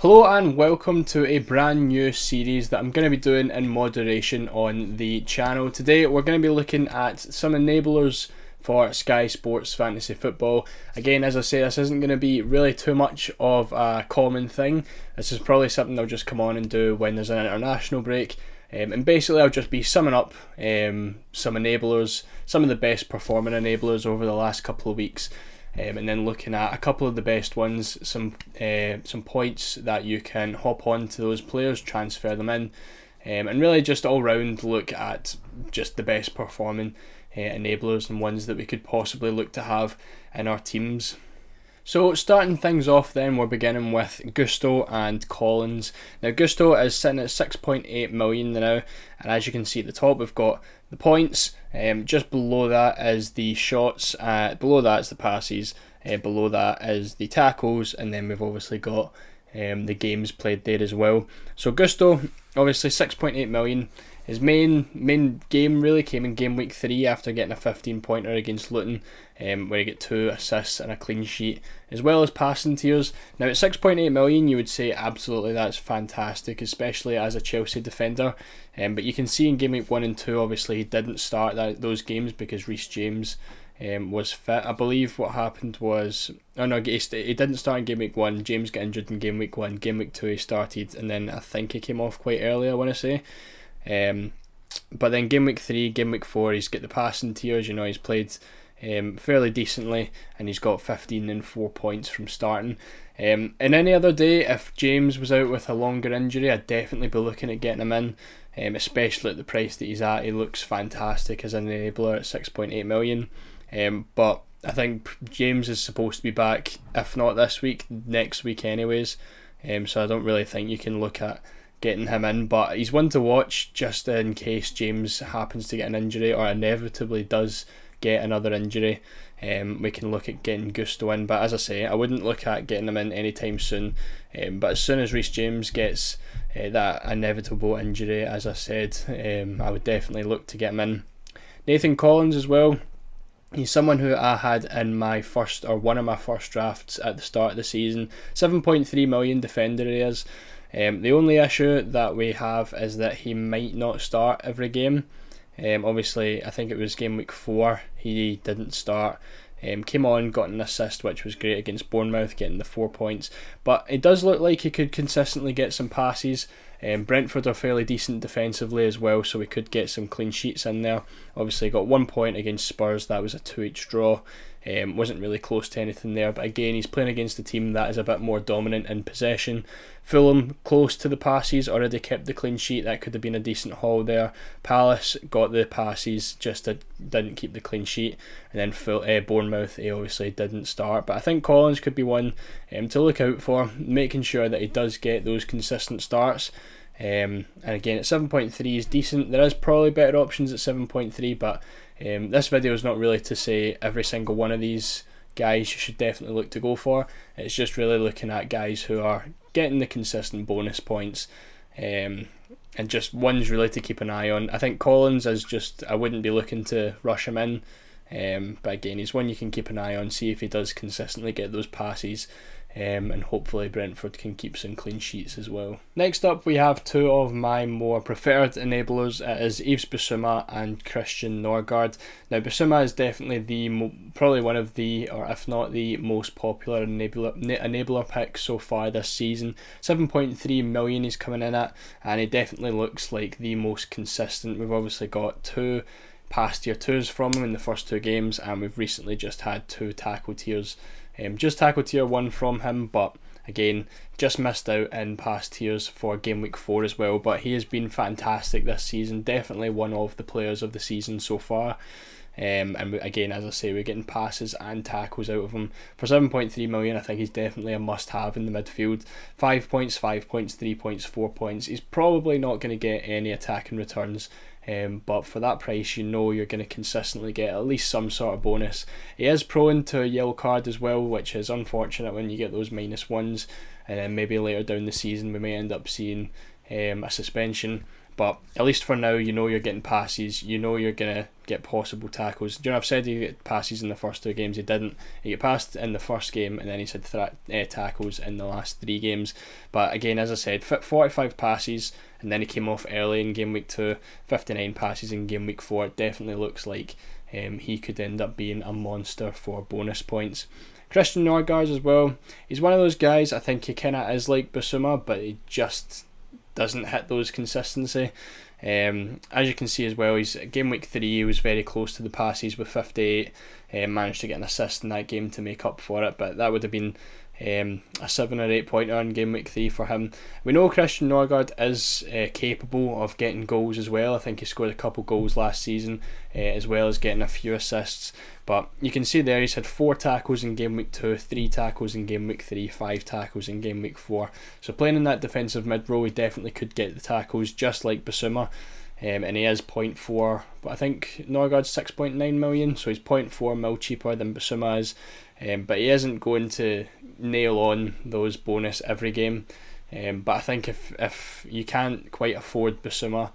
Hello and welcome to a brand new series that I'm going to be doing in moderation on the channel. Today we're going to be looking at some enablers for Sky Sports Fantasy Football. Again, as I say, this isn't going to be really too much of a common thing. This is probably something I'll just come on and do when there's an international break. And basically I'll just be summing up some enablers, some of the best performing enablers over the last couple of weeks. And then looking at a couple of the best ones, some points that you can hop on to those players, transfer them in, and really just all round look at just the best performing enablers and ones that we could possibly look to have in our teams. So starting things off then, we're beginning with Gusto and Collins. Now Gusto is sitting at 6.8 million now, and as you can see at the top we've got the points, just below that is the shots, below that is the passes, below that is the tackles, and then we've obviously got the games played there as well. So Gusto, obviously 6.8 million. His main game really came in game week 3 after getting a 15-pointer against Luton, where he got 2 assists and a clean sheet, as well as passing tiers. Now at 6.8 million, you would say absolutely that's fantastic, especially as a Chelsea defender. But you can see in game week 1 and 2, obviously he didn't start those games because Reece James was fit. I believe what happened was, he didn't start in game week 1. James got injured in game week 1. Game week 2 he started, and then I think he came off quite early, I want to say. But then game week 3, game week 4, he's got the passing tiers. He's played fairly decently, and he's got 15 and 4 points from starting. And any other day, if James was out with a longer injury, I'd definitely be looking at getting him in, especially at the price that he's at. He looks fantastic as an enabler at 6.8 million. But I think James is supposed to be back, if not this week, next week anyways. So I don't really think you can look at getting him in, but he's one to watch just in case James happens to get an injury or inevitably does get another injury. We can look at getting Gusto in, but as I say, I wouldn't look at getting him in anytime soon. But as soon as Reece James gets that inevitable injury, as I said, I would definitely look to get him in. Nathan Collins as well. He's someone who I had in one of my first drafts at the start of the season. 7.3 million defender he is. The only issue that we have is that he might not start every game. Obviously, I think it was game week 4 he didn't start. Came on, got an assist, which was great against Bournemouth, getting the 4 points. But it does look like he could consistently get some passes. Brentford are fairly decent defensively as well, so we could get some clean sheets in there. Obviously got 1 point against Spurs, that was a 2-each draw. Wasn't really close to anything there, but again he's playing against a team that is a bit more dominant in possession. Fulham close to the passes, already kept the clean sheet, that could have been a decent haul there. Palace got the passes, just didn't keep the clean sheet, and then Bournemouth he obviously didn't start. But I think Collins could be one to look out for, making sure that he does get those consistent starts. And again at 7.3 is decent. There is probably better options at 7.3, but this video is not really to say every single one of these guys you should definitely look to go for. It's just really looking at guys who are getting the consistent bonus points, and just ones really to keep an eye on. I think Collins is just, I wouldn't be looking to rush him in, but again he's one you can keep an eye on, see if he does consistently get those passes. And hopefully Brentford can keep some clean sheets as well. Next up we have two of my more preferred enablers. It is Yves Bissouma and Christian Norgaard. Now Bissouma is definitely probably one of the, or if not the most popular enabler pick so far this season. 7.3 million he's coming in at, and he definitely looks like the most consistent. We've obviously got 2 pass tier 2s from him in the first 2 games, and we've recently just had 2 tackle tiers. Just tackle tier 1 from him, but again just missed out in pass tiers for game week 4 as well. But he has been fantastic this season, definitely one of the players of the season so far. And again, as I say, we're getting passes and tackles out of him. For 7.3 million, I think he's definitely a must-have in the midfield. 5 points, 5 points, 3 points, 4 points. He's probably not going to get any attacking returns, but for that price you're going to consistently get at least some sort of bonus. He is prone to a yellow card as well, which is unfortunate when you get those -1s, and then maybe later down the season we may end up seeing a suspension. but at least for now, you know you're getting passes, you know you're going to get possible tackles. I've said he get passes in the first 2 games, he didn't. He got passed in the first game, and then he's had tackles in the last 3 games. But again, as I said, 45 passes, and then he came off early in game week 2, 59 passes in game week 4. It definitely looks like he could end up being a monster for bonus points. Christian Norgaard as well. He's one of those guys, I think he kind of is like Bissouma, but he just doesn't hit those consistency. As you can see as well, he's game week 3, he was very close to the passes with 58. Managed to get an assist in that game to make up for it, but that would have been a 7 or 8 pointer in game week 3 for him. We know Christian Norgaard is capable of getting goals as well. I think he scored a couple goals last season, as well as getting a few assists. But you can see there he's had 4 tackles in game week 2, 3 tackles in game week 3, 5 tackles in game week 4. So playing in that defensive mid role, he definitely could get the tackles just like Bissouma. And he is 0.4, but I think Norgaard's 6.9 million, so he's 0.4 mil cheaper than Bissouma is. But he isn't going to nail on those bonus every game. But I think if you can't quite afford Bissouma,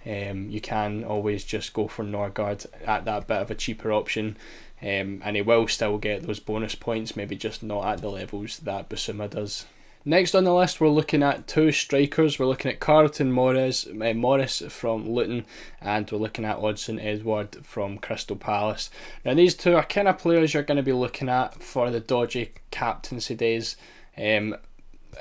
you can always just go for Norgaard at that bit of a cheaper option. And he will still get those bonus points, maybe just not at the levels that Bissouma does. Next on the list, we're looking at 2 strikers. We're looking at Carlton Morris from Luton, and we're looking at Odson Edouard from Crystal Palace. Now these 2 are kind of players you're going to be looking at for the dodgy captaincy days.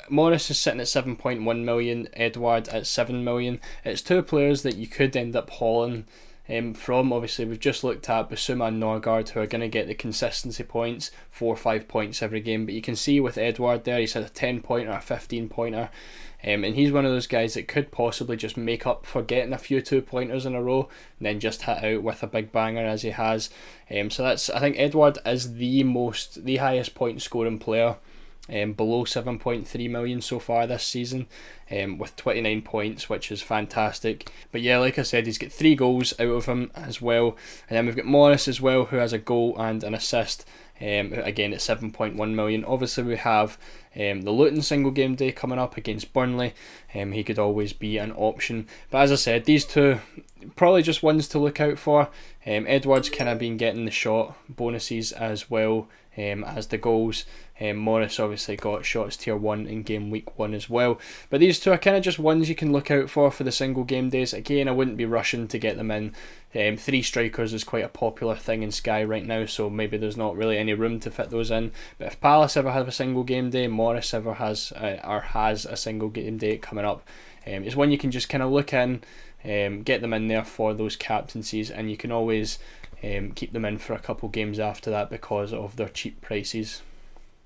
Morris is sitting at 7.1 million, Edouard at 7 million. It's 2 players that you could end up hauling from. Obviously, we've just looked at Bissouma and Norgaard, who are going to get the consistency points, 4 or 5 points every game. But you can see with Edouard there, he's had a 10 pointer, a 15 pointer, and he's one of those guys that could possibly just make up for getting a few 2 pointers in a row, and then just hit out with a big banger as he has. So I think Edouard is the highest point scoring player. Below 7.3 million so far this season, with 29 points, which is fantastic. But yeah, like I said, he's got 3 goals out of him as well. And then we've got Morris as well, who has a goal and an assist, again at 7.1 million. Obviously we have the Luton single game day coming up against Burnley. He could always be an option. But as I said, these 2 probably just ones to look out for. Edward's kind of been getting the shot bonuses as well as the goals. Morris obviously got shots tier 1 in game week 1 as well. But these 2 are kind of just ones you can look out for the single game days. Again, I wouldn't be rushing to get them in. 3 strikers is quite a popular thing in Sky right now, so maybe there's not really any room to fit those in. But if Palace ever have a single game day, Morris ever has a single game day coming up, it's one you can just kind of look in, get them in there for those captaincies, and you can always keep them in for a couple games after that because of their cheap prices.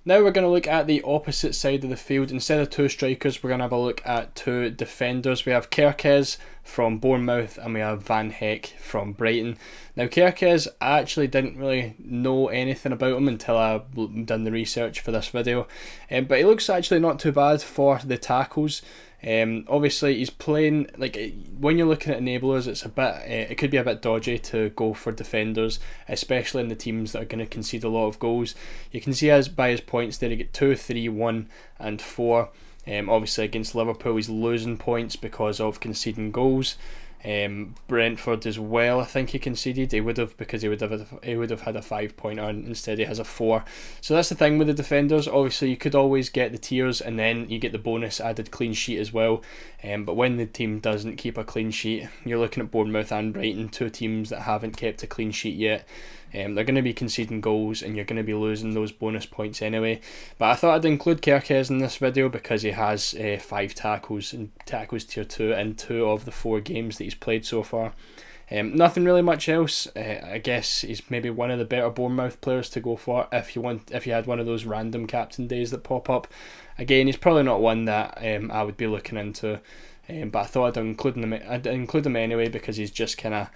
Now we're going to look at the opposite side of the field. Instead of 2 strikers, we're going to have a look at 2 defenders. We have Kerkez from Bournemouth and we have Van Heck from Brighton. Now Kerkez, I actually didn't really know anything about him until I done the research for this video, but he looks actually not too bad for the tackles. Obviously he's playing, like, when you're looking at enablers, it's a bit it could be a bit dodgy to go for defenders, especially in the teams that are going to concede a lot of goals. You can see by his points there, he get 2, 3, 1 and 4. Obviously against Liverpool he's losing points because of conceding goals. Brentford as well, I think he conceded. He would have, because he would have had a 5 pointer, and instead he has a 4. So that's the thing with the defenders. Obviously you could always get the tiers and then you get the bonus added clean sheet as well. But when the team doesn't keep a clean sheet, you're looking at Bournemouth and Brighton, 2 teams that haven't kept a clean sheet yet. They're going to be conceding goals and you're going to be losing those bonus points anyway. But I thought I'd include Kerkez in this video because he has 5 tackles and tackles tier 2 in 2 of the 4 games that he's played so far. Nothing really much else. I guess he's maybe one of the better Bournemouth players to go for if you had one of those random captain days that pop up. Again, he's probably not one that I would be looking into. But I thought I'd include him anyway because he's just kind of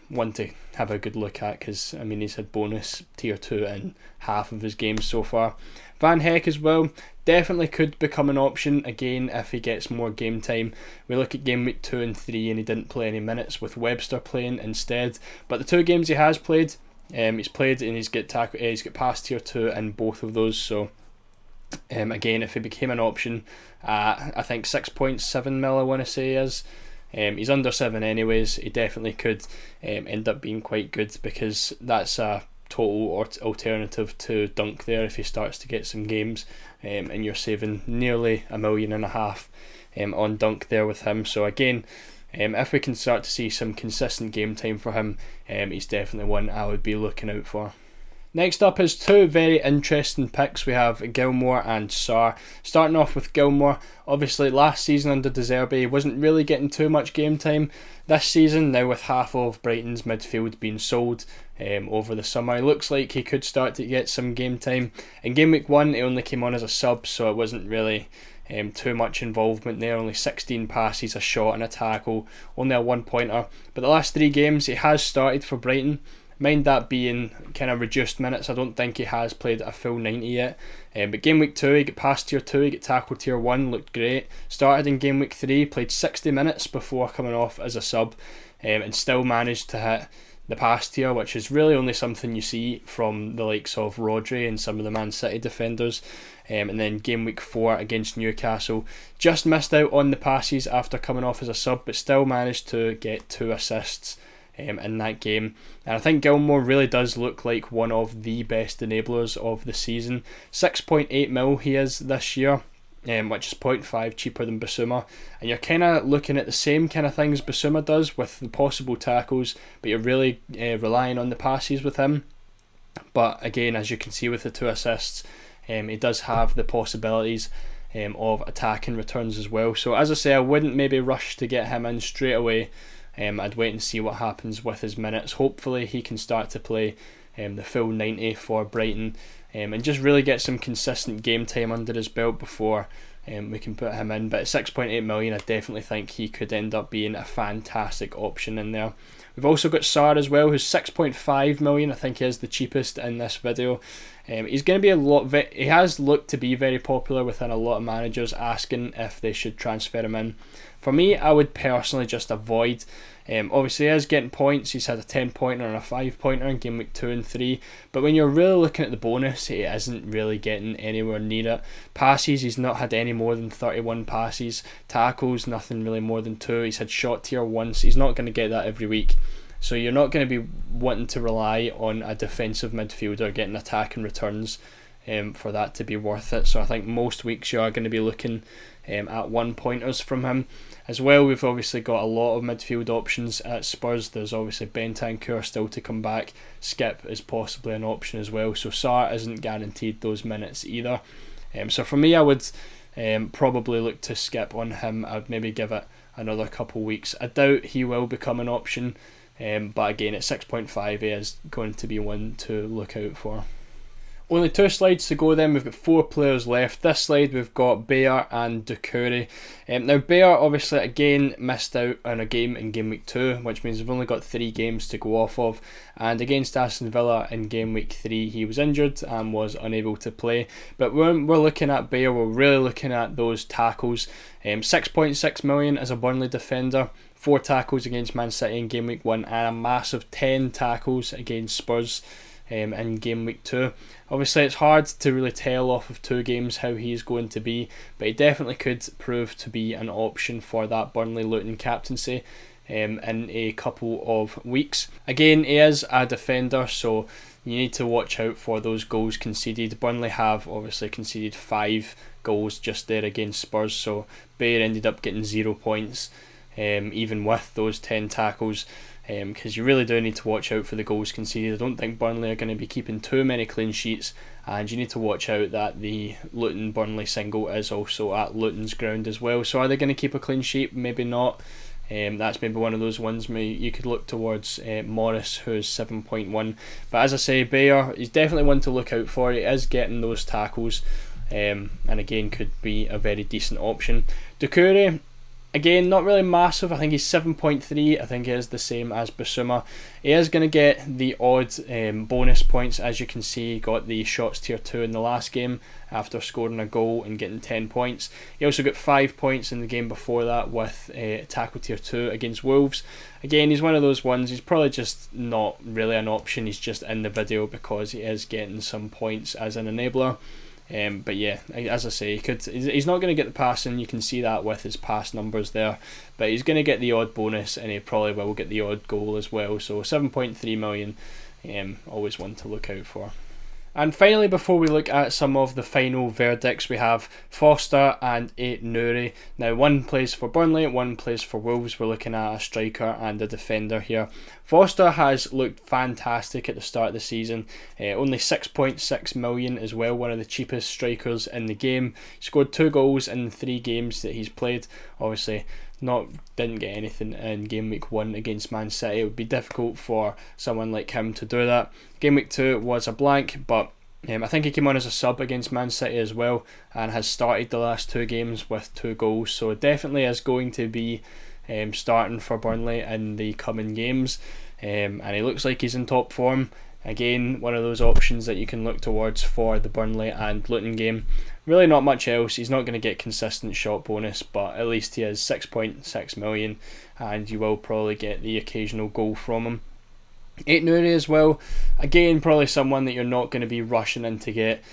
one to have a good look at, because I mean he's had bonus tier 2 in half of his games so far. Van Heck as well definitely could become an option again if he gets more game time. We look at game week 2 and 3 and he didn't play any minutes with Webster playing instead, but the 2 games he has played, he's played and he's got pass tier 2 in both of those. So again, if he became an option, I think 6.7 mil I want to say is He's under 7 anyways. He definitely could end up being quite good, because that's a total alternative to Dunk there if he starts to get some games, and you're saving nearly $1.5 million on Dunk there with him. So again, if we can start to see some consistent game time for him, he's definitely one I would be looking out for. Next up is two very interesting picks. We have Gilmore and SAR. Starting off with Gilmore, obviously last season under De Zerbi he wasn't really getting too much game time. This season, now with half of Brighton's midfield being sold over the summer, it looks like he could start to get some game time. In game week 1 he only came on as a sub, so it wasn't really too much involvement there. Only 16 passes, a shot and a tackle, only a 1-pointer. But the last 3 games he has started for Brighton. Mind that being kind of reduced minutes. I don't think he has played a full 90 yet. But game week 2 he got past tier 2, he got tackled tier 1, looked great. Started in game week 3, played 60 minutes before coming off as a sub, and still managed to hit the pass tier, which is really only something you see from the likes of Rodri and some of the Man City defenders. And then game week 4 against Newcastle, just missed out on the passes after coming off as a sub, but still managed to get 2 assists in that game. And I think Gilmore really does look like one of the best enablers of the season. 6.8 mil he is this year, which is 0.5 cheaper than Bissouma, and you're kind of looking at the same kind of things Bissouma does with the possible tackles, but you're really relying on the passes with him. But again, as you can see with the 2 assists, he does have the possibilities of attacking returns as well. So as I say, I wouldn't maybe rush to get him in straight away. I'd wait and see what happens with his minutes. Hopefully he can start to play the full 90 for Brighton, and just really get some consistent game time under his belt before we can put him in. But at 6.8 million, I definitely think he could end up being a fantastic option in there. We've also got SAR as well, who's 6.5 million. I think he is the cheapest in this video. He's going to be a lot. He has looked to be very popular within a lot of managers asking if they should transfer him in. For me, I would personally just avoid. Obviously, he is getting points. He's had a 10-pointer and a 5-pointer in game week 2 and 3. But when you're really looking at the bonus, he isn't really getting anywhere near it. Passes, he's not had any more than 31 passes. Tackles, nothing really more than 2. He's had shot tier once. He's not going to get that every week. So you're not going to be wanting to rely on a defensive midfielder getting attack and returns for that to be worth it. So I think most weeks you are going to be looking at 1-pointers from him. As well, we've obviously got a lot of midfield options at Spurs. There's obviously Bentancur still to come back. Skip is possibly an option as well. So SAR isn't guaranteed those minutes either. So for me, I would probably look to skip on him. I'd maybe give it another couple weeks. I doubt he will become an option. But again, at 6.5 he is going to be one to look out for. Only 2 slides to go then. We've got 4 players left. This slide we've got Bayer and Doucouré. Now Bayer obviously again missed out on a game in game week 2, which means we've only got 3 games to go off of, and against Aston Villa in game week 3 he was injured and was unable to play. But when we're looking at Bayer, we're really looking at those tackles. 6.6 million as a Burnley defender, 4 tackles against Man City in game week 1 and a massive 10 tackles against Spurs in game week 2. Obviously it's hard to really tell off of 2 games how he is going to be, but he definitely could prove to be an option for that Burnley Luton captaincy in a couple of weeks. Again, he is a defender, so you need to watch out for those goals conceded. Burnley have obviously conceded 5 goals just there against Spurs, so Bayer ended up getting 0 points even with those 10 tackles, because you really do need to watch out for the goals conceded. I don't think Burnley are going to be keeping too many clean sheets, and you need to watch out that the Luton Burnley single is also at Luton's ground as well. So are they going to keep a clean sheet? Maybe not. That's maybe one of those ones you could look towards Morris, who's 7.1. But as I say, Bayer is definitely one to look out for. He is getting those tackles, and again could be a very decent option. Doucouré, again, not really massive. I think he's 7.3. I think he is the same as Bissouma. He is going to get the odd bonus points. As you can see, he got the shots tier 2 in the last game after scoring a goal and getting 10 points. He also got 5 points in the game before that with tackle tier 2 against Wolves. Again, he's one of those ones, he's probably just not really an option. He's just in the video because he is getting some points as an enabler. But yeah, as I say, he's not going to get the passing. You can see that with his pass numbers there, but he's going to get the odd bonus, and he probably will get the odd goal as well. So 7.3 million, always one to look out for. And finally, before we look at some of the final verdicts, we have Foster and Ecuele. Now, one plays for Burnley, one plays for Wolves. We're looking at a striker and a defender here. Foster has looked fantastic at the start of the season. Only 6.6 million as well, one of the cheapest strikers in the game. He scored 2 goals in 3 games that he's played. Obviously, didn't get anything in game week 1 against Man City. It would be difficult for someone like him to do that. Game week 2 was a blank, but I think he came on as a sub against Man City as well, and has started the last 2 games with 2 goals. So definitely is going to be starting for Burnley in the coming games, and he looks like he's in top form. Again, one of those options that you can look towards for the Burnley and Luton game. Really not much else. He's not going to get consistent shot bonus, but at least he has 6.6 million, and you will probably get the occasional goal from him. Ecuele as well, again probably someone that you're not going to be rushing in to get,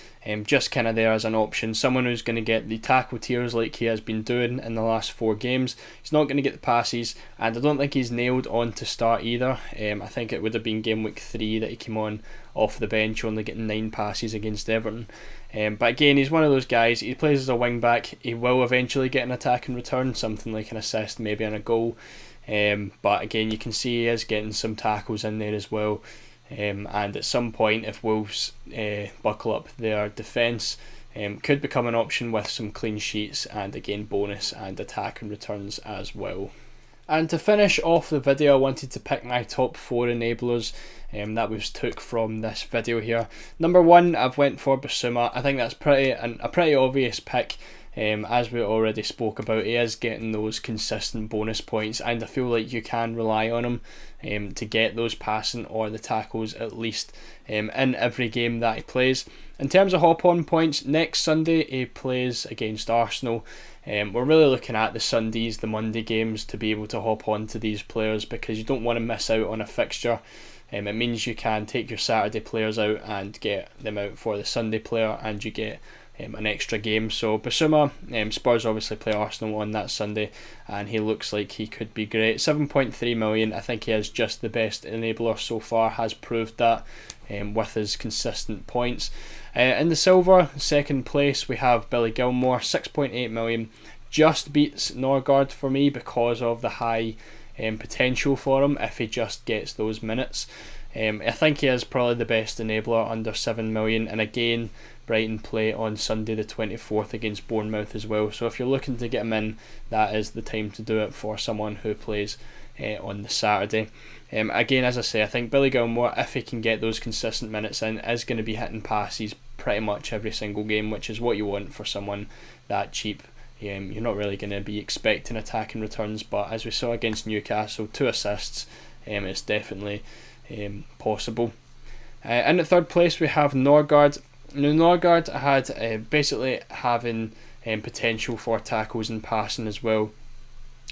just kind of there as an option, someone who's going to get the tackle tiers like he has been doing in the last 4 games. He's not going to get the passes, and I don't think he's nailed on to start either. I think it would have been game week 3 that he came on off the bench, only getting 9 passes against Everton. But again, he's one of those guys, he plays as a wing back, he will eventually get an attack and return, something like an assist, maybe and a goal. But again, you can see he is getting some tackles in there as well, and at some point, if Wolves buckle up their defence, could become an option with some clean sheets and again bonus and attack and returns as well. And to finish off the video, I wanted to pick my top 4 enablers that we've took from this video here. Number 1, I've went for Bissouma. I think that's a pretty obvious pick. As we already spoke about, he is getting those consistent bonus points, and I feel like you can rely on him to get those passing or the tackles at least in every game that he plays. In terms of hop-on points, next Sunday he plays against Arsenal. We're really looking at the Sundays, the Monday games to be able to hop on to these players, because you don't want to miss out on a fixture. It means you can take your Saturday players out and get them out for the Sunday player, and you get an extra game. So Bissouma, Spurs obviously play Arsenal on that Sunday, and he looks like he could be great. 7.3 million, I think he is just the best enabler so far, has proved that with his consistent points. In the silver, second place, we have Billy Gilmore, 6.8 million, just beats Norgaard for me because of the high potential for him if he just gets those minutes. I think he is probably the best enabler under 7 million, and again, Brighton play on Sunday the 24th against Bournemouth as well, so if you're looking to get him in, that is the time to do it for someone who plays on the Saturday. Again, as I say, I think Billy Gilmore, if he can get those consistent minutes in, is going to be hitting passes pretty much every single game, which is what you want for someone that cheap. You're not really going to be expecting attack and returns, but as we saw against Newcastle, 2 assists, it's definitely possible. In the third place, we have Norgaard. Now, Norgaard had basically having potential for tackles and passing as well.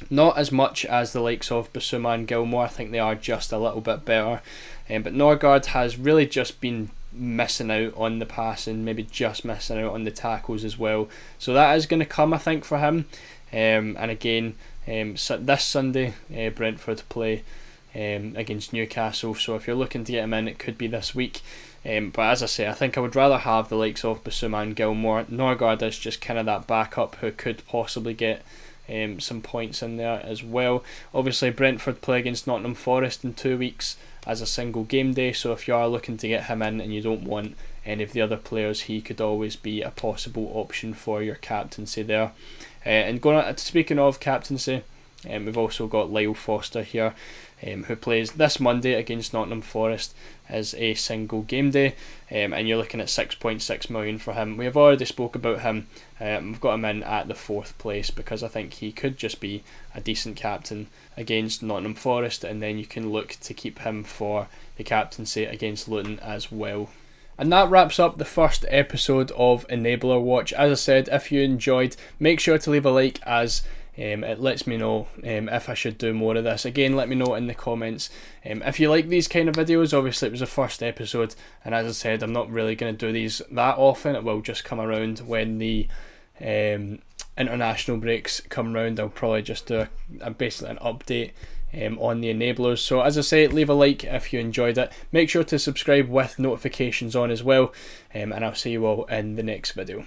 Not as much as the likes of Bissouma and Gilmore. I think they are just a little bit better. But Norgaard has really just been missing out on the passing, maybe just missing out on the tackles as well. So that is going to come, I think, for him. And again, so this Sunday, Brentford play against Newcastle. So if you're looking to get him in, it could be this week. But as I say, I think I would rather have the likes of Bissouma and Gilmore. Norgaard is just kind of that backup who could possibly get some points in there as well. Obviously, Brentford play against Nottingham Forest in 2 weeks as a single game day, so if you are looking to get him in and you don't want any of the other players, he could always be a possible option for your captaincy there. And going on, speaking of captaincy, we've also got Lyle Foster here, who plays this Monday against Nottingham Forest as a single game day, and you're looking at 6.6 million for him. We have already spoke about him. We've got him in at the 4th place because I think he could just be a decent captain against Nottingham Forest, and then you can look to keep him for the captaincy against Luton as well. And that wraps up the first episode of Enabler Watch. As I said, if you enjoyed, make sure to leave a like, as It lets me know if I should do more of this. Again, let me know in the comments if you like these kind of videos. Obviously it was the first episode, and as I said, I'm not really going to do these that often. It will just come around when the international breaks come round. I'll probably just do basically an update on the enablers. So as I say, leave a like if you enjoyed it. Make sure to subscribe with notifications on as well, and I'll see you all in the next video.